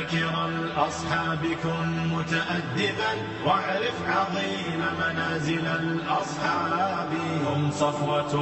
ذاكر الأصحاب كن متأدبا واعرف عظيم منازل الأصحاب هم صفوة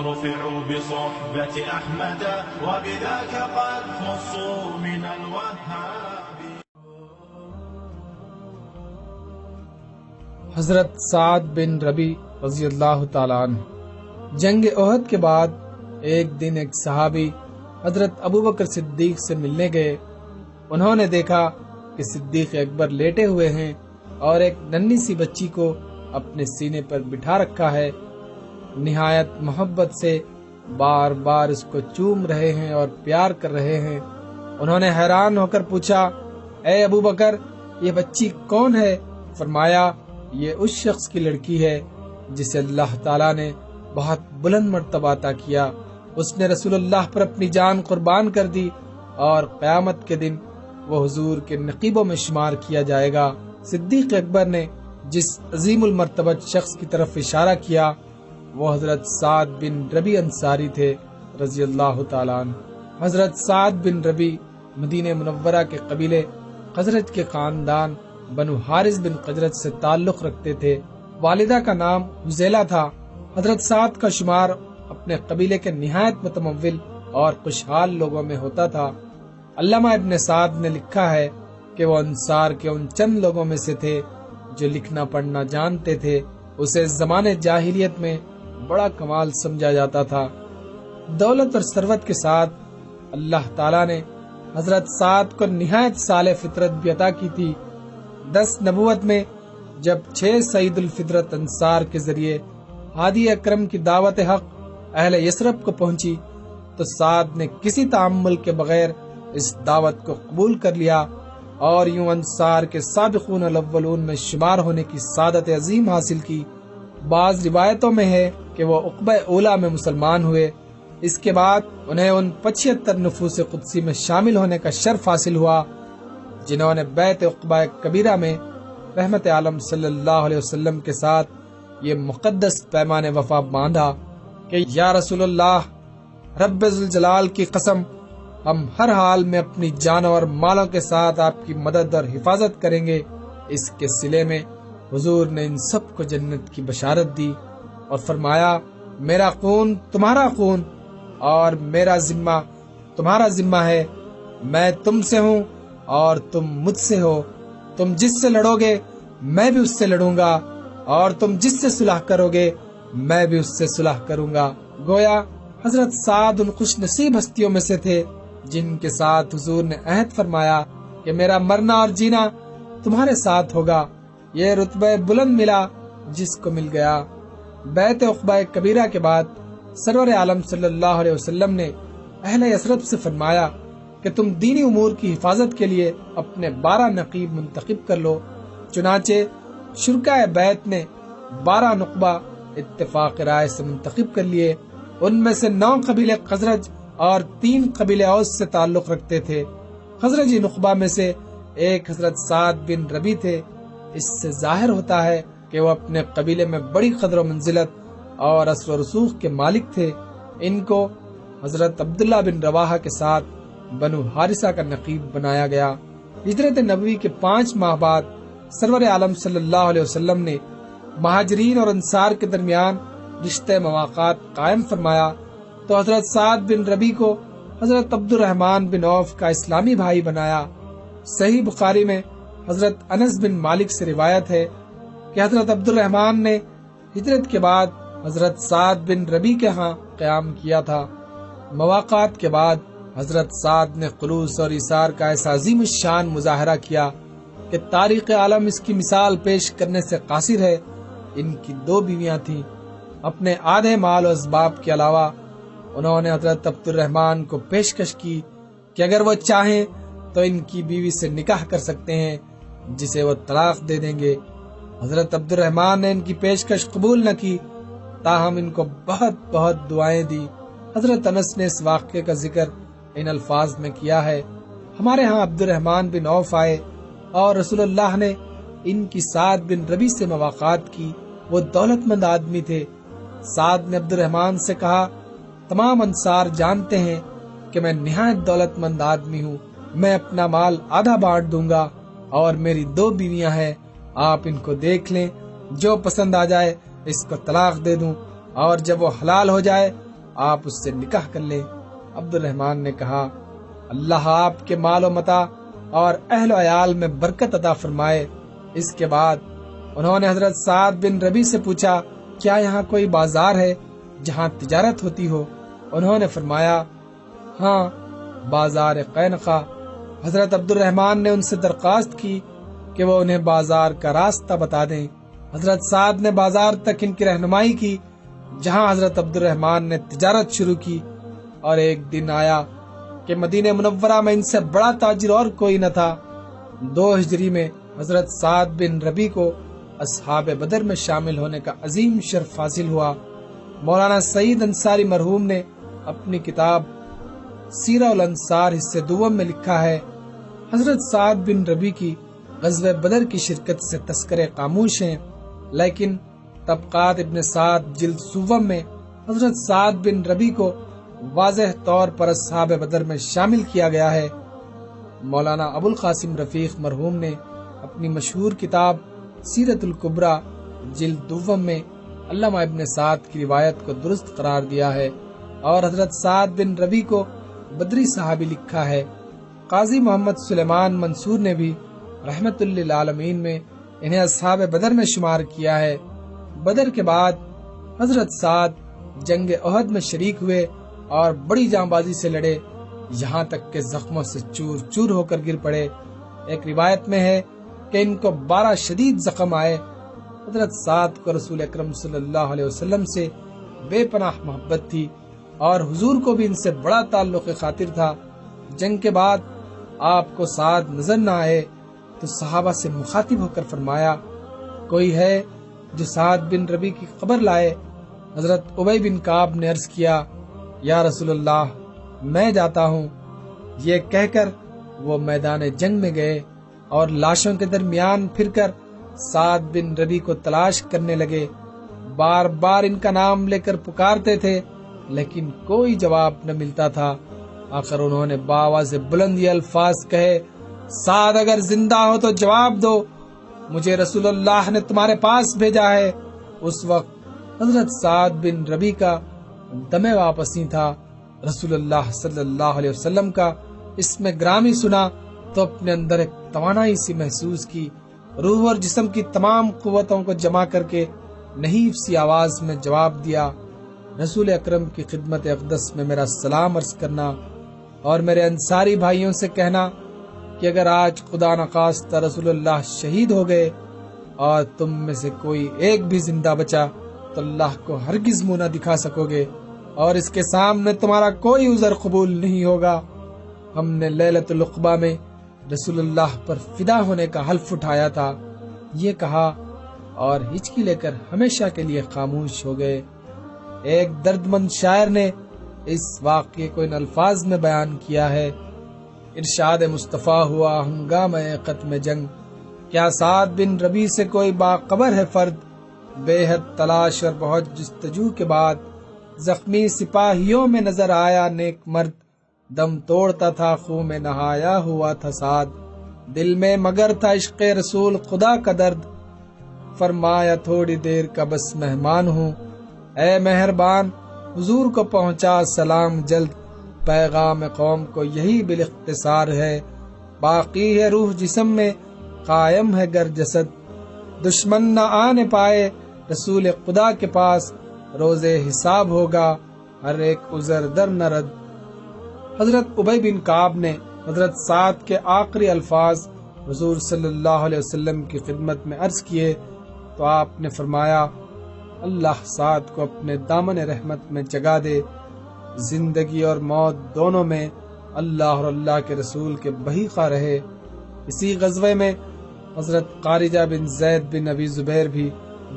رفعوا بصحبة أحمد وبذاك قد خصوا من الوهاب. حضرت سعد بن ربی رضی اللہ تعالیٰ عنہ. جنگ احد کے بعد ایک دن ایک صحابی حضرت ابوبکر صدیق سے ملنے گئے. انہوں نے دیکھا کہ صدیق اکبر لیٹے ہوئے ہیں اور ایک ننھی سی بچی کو اپنے سینے پر بٹھا رکھا ہے. نہایت محبت سے بار بار اس کو چوم رہے ہیں اور پیار کر رہے ہیں. انہوں نے حیران ہو کر پوچھا، اے ابوبکر، یہ بچی کون ہے؟ فرمایا، یہ اس شخص کی لڑکی ہے جسے اللہ تعالیٰ نے بہت بلند مرتبہ عطا کیا. اس نے رسول اللہ پر اپنی جان قربان کر دی اور قیامت کے دن وہ حضور کے نقیبوں میں شمار کیا جائے گا. صدیق اکبر نے جس عظیم المرتبہ شخص کی طرف اشارہ کیا وہ حضرت سعد بن ربی انصاری تھے رضی اللہ تعالیٰ عنہ. حضرت سعد بن ربی مدینہ منورہ کے قبیلے خزرج کے خاندان بنو حارث بن خزرج سے تعلق رکھتے تھے. والدہ کا نام حزیلہ تھا. حضرت سعد کا شمار اپنے قبیلے کے نہایت متمول اور خوشحال لوگوں میں ہوتا تھا. علامہ ابن سعد نے لکھا ہے کہ وہ انصار کے ان چند لوگوں میں سے تھے جو لکھنا پڑھنا جانتے تھے. اسے زمانے جاہلیت میں بڑا کمال سمجھا جاتا تھا. دولت اور ثروت کے ساتھ اللہ تعالیٰ نے حضرت سعد کو نہایت صالح فطرت بھی عطا کی تھی. 10 نبوت میں جب 6 سعید الفطرت انصار کے ذریعے ہادی اکرم کی دعوت حق اہل یثرب کو پہنچی تو سعد نے کسی تعامل کے بغیر اس دعوت کو قبول کر لیا اور یوں انصار کے سابقون الاولون میں شمار ہونے کی سعادت عظیم حاصل کی. بعض روایتوں میں ہے کہ وہ عقبہ اولا میں مسلمان ہوئے. اس کے بعد انہیں ان 75 نفوس قدسی میں شامل ہونے کا شرف حاصل ہوا جنہوں نے بیعت عقبہ کبیرہ میں رحمت عالم صلی اللہ علیہ وسلم کے ساتھ یہ مقدس پیمان وفا باندھا کہ یا رسول اللہ، رب ذوالجلال کی قسم، ہم ہر حال میں اپنی جانوں اور مالوں کے ساتھ آپ کی مدد اور حفاظت کریں گے. اس کے صلے میں حضور نے ان سب کو جنت کی بشارت دی اور فرمایا، میرا خون تمہارا خون اور میرا ذمہ تمہارا ذمہ ہے. میں تم سے ہوں اور تم مجھ سے ہو. تم جس سے لڑو گے میں بھی اس سے لڑوں گا اور تم جس سے صلح کرو گے میں بھی اس سے صلح کروں گا. گویا حضرت سعد ان خوش نصیب ہستیوں میں سے تھے جن کے ساتھ حضور نے عہد فرمایا کہ میرا مرنا اور جینا تمہارے ساتھ ہوگا. یہ رتبہ بلند ملا جس کو مل گیا. بیعت عقبہ کبیرہ کے بعد سرور عالم صلی اللہ علیہ وسلم نے اہل یثرب سے فرمایا کہ تم دینی امور کی حفاظت کے لیے اپنے 12 نقیب منتخب کر لو. چنانچہ شرکاء بیعت نے 12 نقبہ اتفاق رائے سے منتخب کر لیے. ان میں سے 9 قبیلے خزرج اور 3 قبیلے اوس سے تعلق رکھتے تھے. خزرجی نقبہ میں سے ایک حضرت سعد بن ربی تھے. اس سے ظاہر ہوتا ہے کہ وہ اپنے قبیلے میں بڑی قدر و منزلت اور اثر و رسوخ کے مالک تھے. ان کو حضرت عبداللہ بن رواحہ کے ساتھ بنو حارثہ کا نقیب بنایا گیا. ہجرت نبوی کے 5 ماہ بعد سرور عالم صلی اللہ علیہ وسلم نے مہاجرین اور انصار کے درمیان رشتہ مواقعات قائم فرمایا تو حضرت سعد بن ربی کو حضرت عبد الرحمن بن عوف کا اسلامی بھائی بنایا. صحیح بخاری میں حضرت انس بن مالک سے روایت ہے کہ حضرت عبد الرحمن نے ہجرت کے بعد حضرت سعد بن ربی کے ہاں قیام کیا تھا. مواقعات کے بعد حضرت سعد نے خلوص اور ایثار کا ایسا عظیم الشان مظاہرہ کیا کہ تاریخ عالم اس کی مثال پیش کرنے سے قاصر ہے. ان کی 2 بیویاں تھیں. اپنے آدھے مال و اسباب کے علاوہ انہوں نے حضرت عبد الرحمن کو پیشکش کی کہ اگر وہ چاہیں تو ان کی بیوی سے نکاح کر سکتے ہیں جسے وہ طلاق دے دیں گے. حضرت عبد الرحمن نے ان کی پیشکش قبول نہ کی، تاہم ان کو بہت بہت دعائیں دی. حضرت انس نے اس واقعے کا ذکر ان الفاظ میں کیا ہے، ہمارے ہاں عبد الرحمن بن عوف آئے اور رسول اللہ نے ان کی سعد بن ربی سے مواقعات کی. وہ دولت مند آدمی تھے. سعد نے عبد الرحمن سے کہا، تمام انصار جانتے ہیں کہ میں نہایت دولت مند آدمی ہوں، میں اپنا مال آدھا بانٹ دوں گا، اور میری 2 بیویاں ہیں، آپ ان کو دیکھ لیں، جو پسند آ جائے اس کو طلاق دے دوں، اور جب وہ حلال ہو جائے آپ اس سے نکاح کر لیں۔ عبد الرحمن نے کہا، اللہ آپ کے مال و متاع اور اہل و عیال میں برکت عطا فرمائے۔ اس کے بعد انہوں نے حضرت سعد بن ربیع سے پوچھا، کیا یہاں کوئی بازار ہے جہاں تجارت ہوتی ہو؟ انہوں نے فرمایا، ہاں، بازار قینقا۔ حضرت عبد الرحمن نے ان سے درخواست کی کہ وہ انہیں بازار کا راستہ بتا دیں۔ حضرت سعد نے بازار تک ان کی رہنمائی کی، جہاں حضرت عبد الرحمن نے تجارت شروع کی، اور ایک دن آیا کہ مدینہ منورہ میں ان سے بڑا تاجر اور کوئی نہ تھا۔ 2 ہجری میں حضرت سعد بن ربیع کو اصحاب بدر میں شامل ہونے کا عظیم شرف حاصل ہوا۔ مولانا سعید انصاری مرحوم نے اپنی کتاب سیرہ الانصار حصے دوم میں لکھا ہے، حضرت سعد بن ربیع کی غزوہ بدر کی شرکت سے تذکرے خاموش ہیں، لیکن طبقات ابن سعد جلد سوم میں حضرت سعد بن ربیع کو واضح طور پر اصحاب بدر میں شامل کیا گیا ہے۔ مولانا ابو القاسم رفیق مرحوم نے اپنی مشہور کتاب سیرت الکبریٰ جلد دوم میں علامہ ابن سعد کی روایت کو درست قرار دیا ہے، اور حضرت سعد بن ربیع کو بدری صحابی لکھا ہے۔ قاضی محمد سلیمان منصور نے بھی رحمت للعالمین میں انہیں اصحاب بدر میں شمار کیا ہے۔ بدر کے بعد حضرت سعد جنگ احد میں شریک ہوئے اور بڑی جاں بازی سے لڑے، یہاں تک کہ زخموں سے چور چور ہو کر گر پڑے۔ ایک روایت میں ہے کہ ان کو 12 شدید زخم آئے۔ حضرت سعد کو رسول اکرم صلی اللہ علیہ وسلم سے بے پناہ محبت تھی، اور حضور کو بھی ان سے بڑا تعلق خاطر تھا۔ جنگ کے بعد آپ کو سعد نظر نہ آئے تو صحابہ سے مخاطب ہو کر فرمایا، کوئی ہے جو سعد بن ربیع کی خبر لائے؟ حضرت ابی بن کعب نے عرض کیا، یا رسول اللہ، میں جاتا ہوں۔ یہ کہہ کر وہ میدان جنگ میں گئے اور لاشوں کے درمیان پھر کر سعد بن ربیع کو تلاش کرنے لگے۔ بار بار ان کا نام لے کر پکارتے تھے، لیکن کوئی جواب نہ ملتا تھا۔ آخر انہوں نے بآواز بلند یہ الفاظ کہے، سعد اگر زندہ ہو تو جواب دو، مجھے رسول اللہ نے تمہارے پاس بھیجا ہے۔ اس وقت حضرت سعد بن ربیع کا دم واپسی تھا۔ رسول اللہ صلی اللہ علیہ وسلم کا اس میں گرامی سنا تو اپنے اندر ایک توانائی سی محسوس کی، روح اور جسم کی تمام قوتوں کو جمع کر کے نحیف سی آواز میں جواب دیا، رسول اکرم کی خدمت اقدس میں میرا سلام عرض کرنا، اور میرے انصاری بھائیوں سے کہنا کہ اگر آج خدا نخواستہ رسول اللہ شہید ہو گئے اور تم میں سے کوئی ایک بھی زندہ بچا تو اللہ کو ہرگز منہ نہ دکھا سکو گے، اور اس کے سامنے تمہارا کوئی عذر قبول نہیں ہوگا۔ ہم نے لیلۃ العقبہ میں رسول اللہ پر فدا ہونے کا حلف اٹھایا تھا، یہ کہا اور ہچکی لے کر ہمیشہ کے لیے خاموش ہو گئے۔ ایک درد مند شاعر نے اس واقعے کو ان الفاظ میں بیان کیا ہے، ارشاد مصطفیٰ ہوا ہنگامہ ختم جنگ، کیا سعد بن ربیع سے کوئی باخبر ہے فرد؟ بے حد تلاش اور بہت جستجو کے بعد زخمی سپاہیوں میں نظر آیا نیک مرد، دم توڑتا تھا خون میں نہایا ہوا تھا سعد، دل میں مگر تھا عشق رسول خدا کا درد، فرمایا تھوڑی دیر کا بس مہمان ہوں، اے مہربان حضور کو پہنچا سلام جلد، پیغام قوم کو یہی بالاختصار ہے، باقی ہے روح جسم میں قائم ہے گر جسد، دشمن نہ آنے پائے رسول خدا کے پاس، روز حساب ہوگا ہر ایک عذر در نہ رد۔ حضرت ابی بن کعب نے حضرت سعد کے آخری الفاظ حضور صلی اللہ علیہ وسلم کی خدمت میں عرض کیے تو آپ نے فرمایا، اللہ سعد کو اپنے دامن رحمت میں جگا دے، زندگی اور موت دونوں میں اللہ اور اللہ کے رسول کے بحیقہ رہے۔ اسی غزوے میں حضرت خارجہ بن زید بن ابی زبیر بھی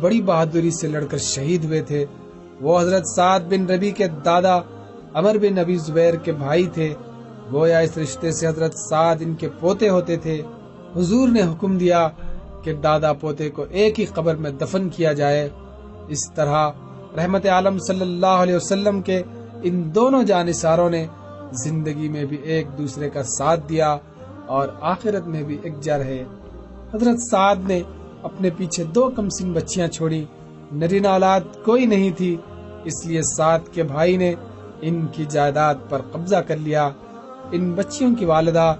بڑی بہادری سے لڑ کر شہید ہوئے تھے۔ وہ حضرت سعد بن ربیع کے دادا عمر بن ابی زبیر کے بھائی تھے، گویا اس رشتے سے حضرت سعد ان کے پوتے ہوتے تھے۔ حضور نے حکم دیا کہ دادا پوتے کو ایک ہی قبر میں دفن کیا جائے۔ اس طرح رحمت عالم صلی اللہ علیہ وسلم کے ان دونوں جانثاروں نے زندگی میں بھی ایک دوسرے کا ساتھ دیا اور آخرت میں بھی یکجا رہے۔ حضرت سعد نے اپنے پیچھے 2 کمسن بچیاں چھوڑی، نرین اولاد کوئی نہیں تھی، اس لیے سعد کے بھائی نے ان کی جائیداد پر قبضہ کر لیا۔ ان بچیوں کی والدہ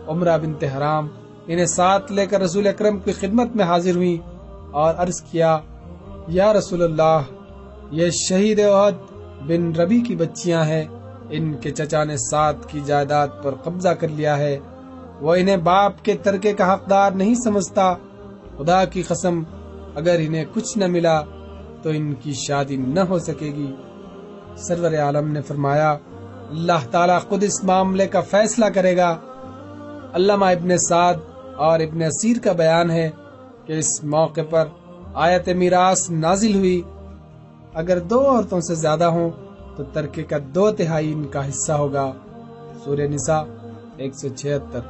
عمرہ بنت حرام انہیں ساتھ لے کر رسول اکرم کی خدمت میں حاضر ہوئی اور عرض کیا، یا رسول اللہ، یہ شہید احد بن ربی کی بچیاں ہیں، ان کے چچا نے سعد کی جائیداد پر قبضہ کر لیا ہے، وہ انہیں باپ کے ترکے کا حقدار نہیں سمجھتا، خدا کی قسم اگر انہیں کچھ نہ ملا تو ان کی شادی نہ ہو سکے گی۔ سرور عالم نے فرمایا، اللہ تعالیٰ خود اس معاملے کا فیصلہ کرے گا۔ علامہ ابن سعد اور ابن اسیر کا بیان ہے کہ اس موقع پر آیت میراث نازل ہوئی، اگر 2 عورتوں سے زیادہ ہوں تو ترکے کا 2/3 ان کا حصہ ہوگا۔ سورہ نساء 176۔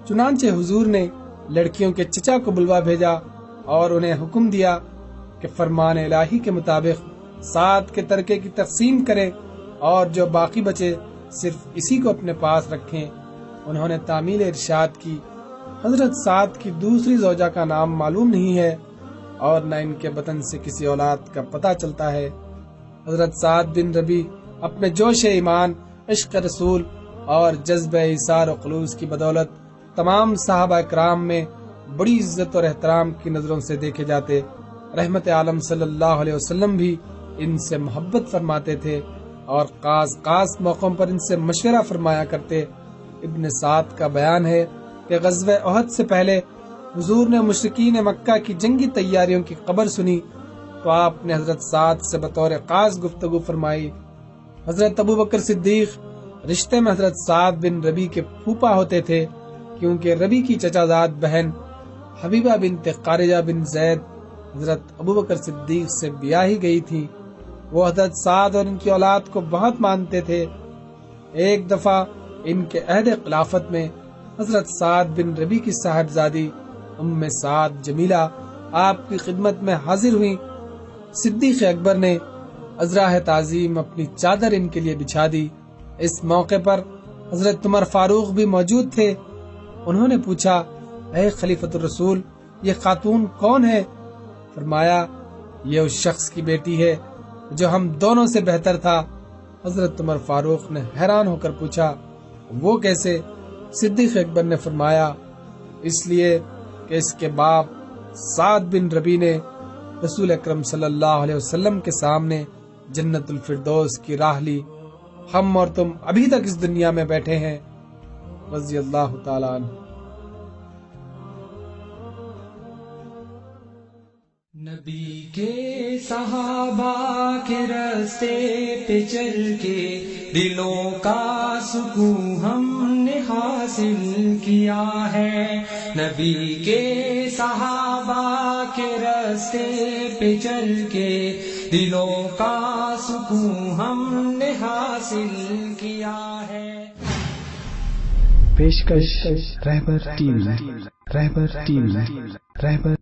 چنانچہ حضور نے لڑکیوں کے چچا کو بلوا بھیجا اور انہیں حکم دیا کہ فرمان الہی کے مطابق 7 کے ترکے کی تقسیم کرے اور جو باقی بچے صرف اسی کو اپنے پاس رکھیں۔ انہوں نے تعمیل ارشاد کی، حضرت سعد کی دوسری زوجہ کا نام معلوم نہیں ہے اور نہ ان کے بطن سے کسی اولاد کا پتہ چلتا ہے۔ حضرت سعد بن ربی اپنے جوش ایمان، عشق رسول اور جذبہ ایثار و خلوص کی بدولت تمام صحابہ اکرام میں بڑی عزت اور احترام کی نظروں سے دیکھے جاتے۔ رحمت عالم صلی اللہ علیہ وسلم بھی ان سے محبت فرماتے تھے اور خاص موقعوں پر ان سے مشورہ فرمایا کرتے۔ ابن سعد کا بیان ہے کہ غزوہ احد سے پہلے حضور نے مشرکین مکہ کی جنگی تیاریوں کی خبر سنی تو آپ نے حضرت سعد سے بطور خاص گفتگو فرمائی۔ حضرت ابوبکر صدیق رشتے میں حضرت سعد بن ربی کے پھوپا ہوتے تھے، کیونکہ ربی کی چچا زاد بہن حبیبہ بنت خارجہ بن زید حضرت ابوبکر صدیق سے بیاہی گئی تھی۔ وہ حضرت سعد اور ان کی اولاد کو بہت مانتے تھے۔ ایک دفعہ ان کے عہد خلافت میں حضرت سعد بن ربی کی صاحبزادی ام سعد جمیلہ آپ کی خدمت میں حاضر ہوئی۔ صدیق اکبر نے عذراہ تعظیم اپنی چادر ان کے لیے بچھا دی۔ اس موقع پر حضرت عمر فاروق بھی موجود تھے۔ انہوں نے پوچھا، اے خلیفۃ الرسول، یہ خاتون کون ہے؟ فرمایا، یہ اس شخص کی بیٹی ہے جو ہم دونوں سے بہتر تھا۔ حضرت عمر فاروق نے حیران ہو کر پوچھا، وہ کیسے؟ صدیق اکبر نے فرمایا، اس لیے کہ اس کے باپ سعد بن ربی نے رسول اکرم صلی اللہ علیہ وسلم کے سامنے جنت الفردوس کی راہ لی، ہم اور تم ابھی تک اس دنیا میں بیٹھے ہیں۔ رضی اللہ تعالی عنہ۔ نبی کے صحابہ کے راستے پہ چل کے دلوں کا سکون ہم نے حاصل کیا ہے۔ نبی کے صحابہ کے راستے پہ چل کے دلوں کا سکون ہم نے حاصل کیا ہے۔ پیشکش رہبر ٹی وی، رہبر ٹی وی، رہبر